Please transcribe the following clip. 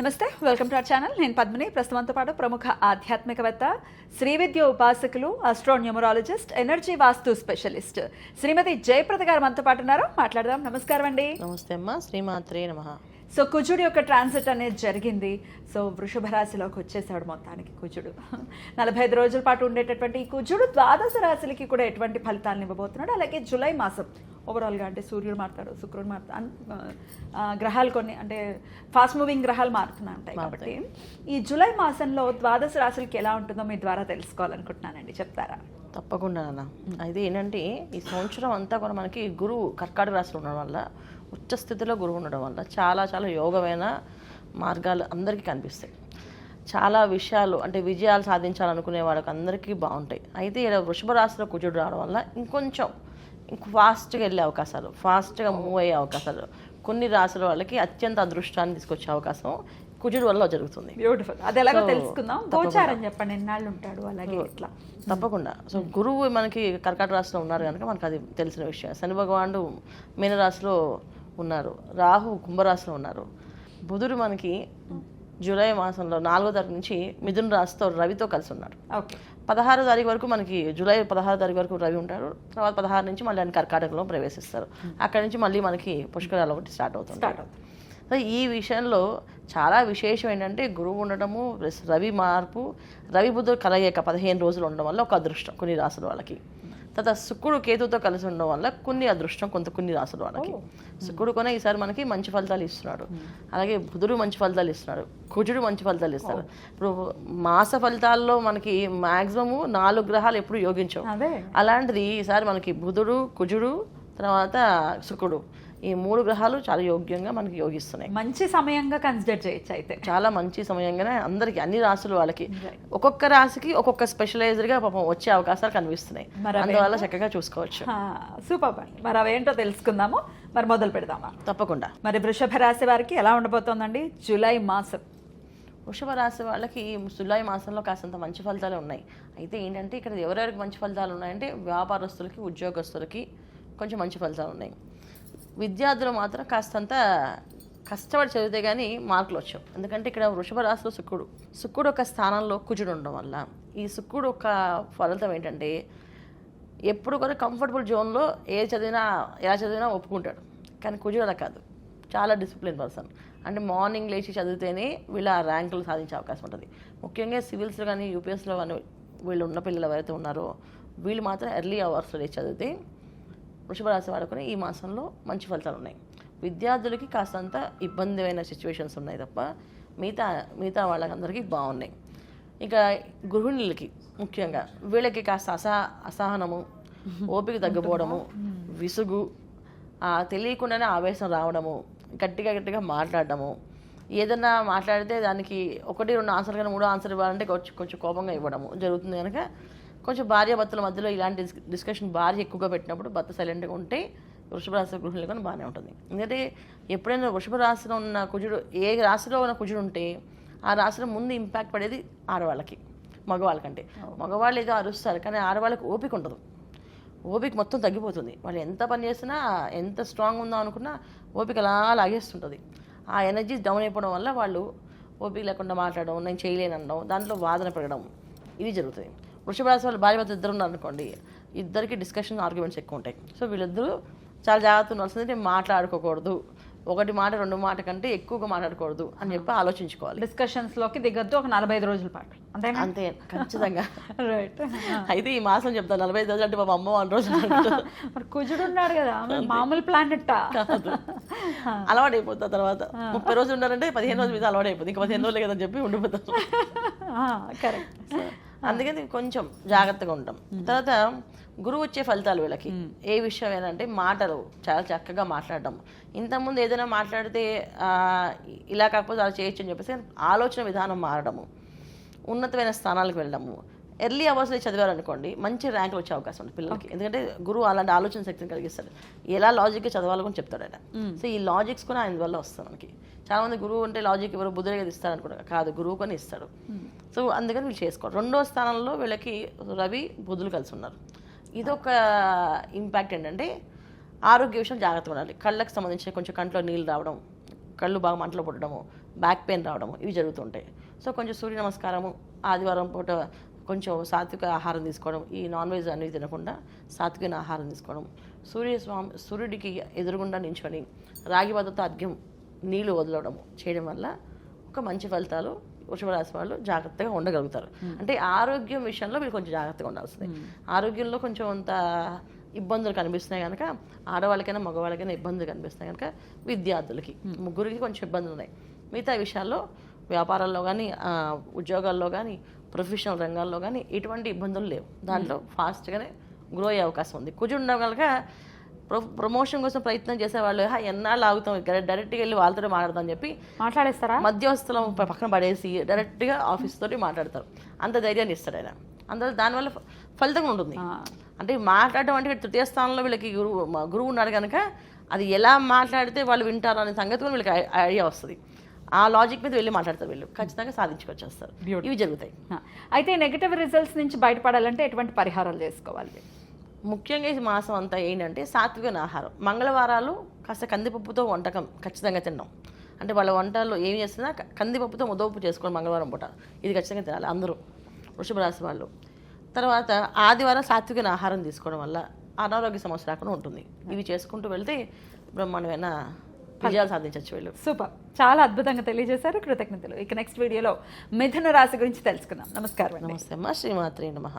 నమస్తే, welcome to our channel. నేను పద్మిని. ప్రస్తుతంతో పాటు ప్రముఖ ఆధ్యాత్మికవేత్త, శ్రీ విద్య ఉపాసకులు, ఆస్ట్రోన్యూమరాలజిస్ట్, ఎనర్జీ వాస్తు స్పెషలిస్ట్ శ్రీమతి జయప్రద గారు మనతో పాటు ఉన్నారు. మాట్లాడదాం. నమస్కారం అండి. నమస్తే అమ్మా. శ్రీమాత్రే నమః. సో కుజుడు యొక్క ట్రాన్సిట్ అనేది జరిగింది. సో వృషభ రాశిలోకి వచ్చేసాడు మొత్తానికి కుజుడు. 45 రోజుల పాటు ఉండేటటువంటి ఈ కుజుడు ద్వాదశ రాశులకి కూడా ఎటువంటి ఫలితాలను ఇవ్వబోతున్నాడు. అలాగే జూలై మాసం ఓవరాల్గా అంటే సూర్యుడు మారుతాడు, శుక్రుడు మారుతాడు, గ్రహాలు కొన్ని అంటే ఫాస్ట్ మూవింగ్ గ్రహాలు మారుతూనే ఉంటాయి. కాబట్టి ఈ జూలై మాసంలో ద్వాదశ రాశులకి ఎలా ఉంటుందో మీ ద్వారా తెలుసుకోవాలనుకుంటున్నానండి, చెప్తారా? తప్పకుండా అన్న. అయితే ఏంటంటే ఈ సంవత్సరం అంతా కూడా మనకి గురువు కర్కాటక రాశిలో ఉండడం వల్ల, ఉచ్చ స్థితిలో గురువు ఉండడం వల్ల చాలా చాలా యోగమైన మార్గాలు అందరికీ కనిపిస్తాయి. చాలా విషయాలు అంటే విజయాలు సాధించాలనుకునే వాళ్ళకి అందరికీ బాగుంటాయి. అయితే ఇలా వృషభ రాశిలో కుజుడు రావడం వల్ల ఇంకొంచెం ఫాస్ట్గా వెళ్ళే అవకాశాలు, ఫాస్ట్గా మూవ్ అయ్యే అవకాశాలు, కొన్ని రాశుల వాళ్ళకి అత్యంత అదృష్టాన్ని తీసుకొచ్చే అవకాశం కుజుడు వల్ల జరుగుతుంది. బ్యూటిఫుల్. అది ఎలాగో తెలుసుకుందాం. గోచారం చెప్పండి, ఎన్నాళ్ళు ఉంటాడు, అలాగే ఇట్లా. తప్పకుండా. సో గురువు మనకి కర్కాటక రాశిలో ఉన్నారు కనుక మనకు అది తెలిసిన విషయం. శని భగవానుడు మీనరాశిలో ఉన్నారు, రాహు కుంభరాశిలో ఉన్నారు, బుధుడు మనకి జూలై మాసంలో 4వ తారీఖు నుంచి మిథున రాశితో రవితో కలిసి ఉన్నాడు. 16వ తారీఖు వరకు మనకి జూలై 16వ తారీఖు వరకు రవి ఉంటారు. తర్వాత 16 నుంచి మళ్ళీ ఆయన కర్కాటకలో ప్రవేశిస్తారు. అక్కడి నుంచి మళ్ళీ మనకి పుష్కరాలు ఒకటి స్టార్ట్ అవుతుంది. సో ఈ విషయంలో చాలా విశేషం ఏంటంటే గురువు ఉండటము, రవి మార్పు, రవి బుధుడు కలయిక 15 రోజులు ఉండడం వల్ల ఒక అదృష్టం కొన్ని రాసుల వాళ్ళకి. తర్వాత శుక్రుడు కేతుతో కలిసి ఉండడం వల్ల కొన్ని అదృష్టం కొన్ని రాసుల వాళ్ళకి. శుక్రుడు కొనే ఈసారి మనకి మంచి ఫలితాలు ఇస్తున్నాడు. అలాగే బుధుడు మంచి ఫలితాలు ఇస్తున్నాడు, కుజుడు మంచి ఫలితాలు ఇస్తారు. ఇప్పుడు మాస ఫలితాల్లో మనకి మాక్సిమము 4 గ్రహాలు ఎప్పుడు యోగించవు. అలాంటిది ఈసారి మనకి బుధుడు, కుజుడు, తర్వాత శుక్రుడు, ఈ 3 గ్రహాలు చాలా యోగ్యంగా మనకి యోగిస్తున్నాయి. మంచి సమయంగా కన్సిడర్ చేయొచ్చు. అయితే చాలా మంచి సమయంగానే అందరికి అన్ని రాశుల వాళ్ళకి ఒక్కొక్క రాశికి ఒక్కొక్క స్పెషలైజ్డ్గా పాపం వచ్చే అవకాశాలు కనిపిస్తున్నాయి. అందువల్ల చక్కగా చూసుకోవచ్చు. సూపర్ అండి. మరి అవేంటో తెలుసుకుందాము. మరి మొదలు పెడదామా? తప్పకుండా. మరి వృషభ రాశి వారికి ఎలా ఉండబోతోందండి జూలై మాసం? వృషభ రాశి వాళ్ళకి జూలై మాసంలో కాసంత మంచి ఫలితాలు ఉన్నాయి. అయితే ఏంటంటే ఇక్కడ ఎవరెవరికి మంచి ఫలితాలు ఉన్నాయంటే వ్యాపారస్తులకి, ఉద్యోగస్తులకి కొంచెం మంచి ఫలితాలు ఉన్నాయి. విద్యార్థులు మాత్రం కాస్తంత కష్టపడి చదివితే కానీ మార్కులు వచ్చావు. ఎందుకంటే ఇక్కడ వృషభ రాశిలో శుక్రుడు ఒక స్థానంలో కుజుడు ఉండడం వల్ల ఈ శుక్రుడు ఒక ఫలితం ఏంటంటే ఎప్పుడు కూడా కంఫర్టబుల్ జోన్లో ఎలా చదివినా ఒప్పుకుంటాడు. కానీ కుజుడు అలా కాదు, చాలా డిసిప్లిన్ పర్సన్. అంటే మార్నింగ్ లేచి చదివితేనే వీళ్ళ ర్యాంకులు సాధించే అవకాశం ఉంటుంది. ముఖ్యంగా సివిల్స్లో కానీ యూపీఎస్లో కానీ వీళ్ళు ఉన్న పిల్లలు ఎవరైతే ఉన్నారో వీళ్ళు మాత్రం ఎర్లీ అవర్స్లో లేచి చదివితే వృషభ రాశి వాడుకొని ఈ మాసంలో మంచి ఫలితాలు ఉన్నాయి. విద్యార్థులకి కాస్తంత ఇబ్బందిమైన సిచ్యువేషన్స్ ఉన్నాయి తప్ప మిగతా వాళ్ళకందరికీ బాగున్నాయి. ఇక గృహిణులకి ముఖ్యంగా వీళ్ళకి కాస్త అసహనము, ఓపిక తగ్గిపోవడము, విసుగు, తెలియకుండానే ఆవేశం రావడము, గట్టిగా మాట్లాడడము, ఏదన్నా మాట్లాడితే దానికి 1-2 ఆన్సర్ కానీ 3 ఆన్సర్ ఇవ్వాలంటే కొంచెం కోపంగా ఇవ్వడము జరుగుతుంది. కనుక కొంచెం భార్యాభర్తల మధ్యలో ఇలాంటి డిస్కషన్ భార్య ఎక్కువగా పెట్టినప్పుడు భర్త సైలెంట్గా ఉంటే వృషభ రాశి గృహిణులు కానీ బాగానే ఉంటుంది. ఎందుకంటే ఎప్పుడైనా వృషభ రాశిలో ఉన్న కుజుడు, ఏ రాశిలో ఉన్న కుజుడు ఉంటే ఆ రాశిలో ముందు ఇంపాక్ట్ పడేది ఆడవాళ్ళకి, మగవాళ్ళకంటే. మగవాళ్ళు ఏదో అరుస్తారు కానీ ఆడవాళ్ళకి ఓపిక ఉండదు. ఓపిక మొత్తం తగ్గిపోతుంది. వాళ్ళు ఎంత పని చేసినా, ఎంత స్ట్రాంగ్ ఉందాం అనుకున్నా ఓపిక అలా లాగేస్తుంటుంది. ఆ ఎనర్జీ డౌన్ అయిపోవడం వల్ల వాళ్ళు ఓపిక లేకుండా మాట్లాడడం, నేను చేయలేనడం, దాంట్లో వాదన పెరగడం ఇది జరుగుతుంది. వృషభ రాశి వాళ్ళు భార్య భర్త ఇద్దరు ఉన్నారనుకోండి, ఇద్దరికి డిస్కషన్ ఆర్గ్యుమెంట్స్ ఎక్కువ ఉంటాయి. సో వీళ్ళిద్దరూ చాలా జాగ్రత్తగా ఉండాల్సింది. మాట్లాడుకోకూడదు, 1 మాట 2 మాట కంటే ఎక్కువగా మాట్లాడకూడదు అని చెప్పి ఆలోచించుకోవాలి. డిస్కషన్స్లోకి దిగద్దు ఒక 45 రోజుల పాటు. అంతే ఖచ్చితంగా. రైట్. అయితే ఈ మాసం చెప్తాను 45 రోజులు అంటే మా అమ్మ 1 రోజు మరి కుజుడు ఉన్నాడు కదా, మామూలు ప్లానెట్ కాదు. అలవాటు అయిపోతా. తర్వాత 30 రోజులు ఉండాలంటే 15 రోజుల మీద అలవాటు అయిపోతుంది. ఇంకా 15 రోజులే కదని చెప్పి ఉండిపోతాం. కరెక్ట్. అందుకని కొంచెం జాగ్రత్తగా ఉంటాం. తర్వాత గురువు వచ్చే ఫలితాలు వీళ్ళకి ఏ విషయం ఏంటంటే మాటలు చాలా చక్కగా మాట్లాడడం. ఇంతకుముందు ఏదైనా మాట్లాడితే ఇలా కాకపోతే అలా చేయొచ్చు అని చెప్పేసి ఆలోచన విధానం మారడము, ఉన్నతమైన స్థానాలకు వెళ్ళడము. ఎర్లీ అవర్స్లో చదివారనుకోండి మంచి ర్యాంకులు వచ్చే అవకాశం ఉంది పిల్లలకి. ఎందుకంటే గురువు అలాంటి ఆలోచన శక్తిని కలిగిస్తాడు. ఎలా లాజిక్గా చదవాలని చెప్తాడు ఆయన. సో ఈ లాజిక్స్ కూడా ఆయన వల్ల వస్తాయి మనకి. చాలామంది గురువు అంటే లాజిక్ ఎవరు బుద్ధుడిగా ఇస్తారు అనుకుంటారు, కాదు, గురువు కొని ఇస్తాడు. సో అందుకని వీళ్ళు చేసుకోవాలి. 2వ స్థానంలో వీళ్ళకి రవి బుధులు కలిసి ఉన్నారు. ఇదొక ఇంపాక్ట్ ఏంటంటే ఆరోగ్య విషయం జాగ్రత్తగా ఉండాలి. కళ్ళకి సంబంధించిన కొంచెం కంట్లో నీళ్ళు రావడం, కళ్ళు బాగా మంటలు పుట్టడము, బ్యాక్ పెయిన్ రావడము ఇవి జరుగుతుంటాయి. సో కొంచెం సూర్య నమస్కారము, ఆదివారం పూట కొంచెం సాత్విక ఆహారం తీసుకోవడం, ఈ నాన్ వెజ్ అనేవి తినకుండా సాత్విక ఆహారం తీసుకోవడం, సూర్యుడికి ఎదురుగుండా నించుని రాగి వద్దతో అర్ఘ్యం నీళ్లు వదలడం చేయడం వల్ల ఒక మంచి ఫలితాలు వృషభ రాశి వాళ్ళు జాగ్రత్తగా ఉండగలుగుతారు. అంటే ఆరోగ్యం విషయంలో మీరు కొంచెం జాగ్రత్తగా ఉండాల్సింది. ఆరోగ్యంలో కొంచెం అంత ఇబ్బందులు కనిపిస్తున్నాయి కనుక ఆడవాళ్ళకైనా మగవాళ్ళకైనా ఇబ్బందులు కనిపిస్తున్నాయి కనుక విద్యార్థులకి ముగ్గురికి కొంచెం ఇబ్బందులు ఉన్నాయి. మిగతా విషయాల్లో వ్యాపారాల్లో కానీ ఉద్యోగాల్లో కానీ ప్రొఫెషనల్ రంగాల్లో కానీ ఎటువంటి ఇబ్బందులు లేవు. దాంట్లో ఫాస్ట్గానే గ్రో అయ్యే అవకాశం ఉంది. కుజుడు ఉండగలక ప్రమోషన్ కోసం ప్రయత్నం చేసేవాళ్ళు ఎన్నాళ్ళు ఆగుతాం, డైరెక్ట్గా వెళ్ళి వాళ్ళతో మాట్లాడతామని చెప్పి మాట్లాడేస్తారా, మధ్యవస్థలో పక్కన పడేసి డైరెక్ట్గా ఆఫీస్ తోటి మాట్లాడతారు. అంత ధైర్యాన్ని ఇస్తాడు ఆయన. అందువల్ల దానివల్ల ఫలితంగా ఉంటుంది. అంటే మాట్లాడడం అంటే తృతీయ స్థానంలో వీళ్ళకి గురువు ఉన్నాడు కనుక అది ఎలా మాట్లాడితే వాళ్ళు వింటారు అనే సంగతి కూడా వీళ్ళకి ఐడియా వస్తుంది. ఆ లాజిక్ మీద వెళ్ళి మాట్లాడతారు, వీళ్ళు ఖచ్చితంగా సాధించుకొచ్చేస్తారు. ఇవి జరుగుతాయి. అయితే నెగిటివ్ రిజల్ట్స్ నుంచి బయటపడాలంటే ఎటువంటి పరిహారాలు చేసుకోవాలి? ముఖ్యంగా ఈ మాసం అంతా ఏంటంటే సాత్విక ఆహారం. మంగళవారాలు కాస్త కందిపప్పుతో వంటకం ఖచ్చితంగా తినడం. అంటే వాళ్ళ వంటల్లో ఏం చేస్తున్నా కందిపప్పుతో ముద్దపప్పు చేసుకోవడం మంగళవారం పూట, ఇది ఖచ్చితంగా తినాలి అందరూ వృషభ రాశి వాళ్ళు. తర్వాత ఆదివారం సాత్విక ఆహారం తీసుకోవడం వల్ల అనారోగ్య సమస్య రాకుండా ఉంటుంది. ఇవి చేసుకుంటూ వెళ్తే బ్రహ్మాండమైన విజయాలు సాధించవచ్చు వీళ్ళు. సూపర్, చాలా అద్భుతంగా తెలియజేశారు, కృతజ్ఞతలు. ఇక నెక్స్ట్ వీడియోలో మిథున రాశి గురించి తెలుసుకుందాం. నమస్కారం. నమస్తే అమ్మ. శ్రీమాత్రే నమః.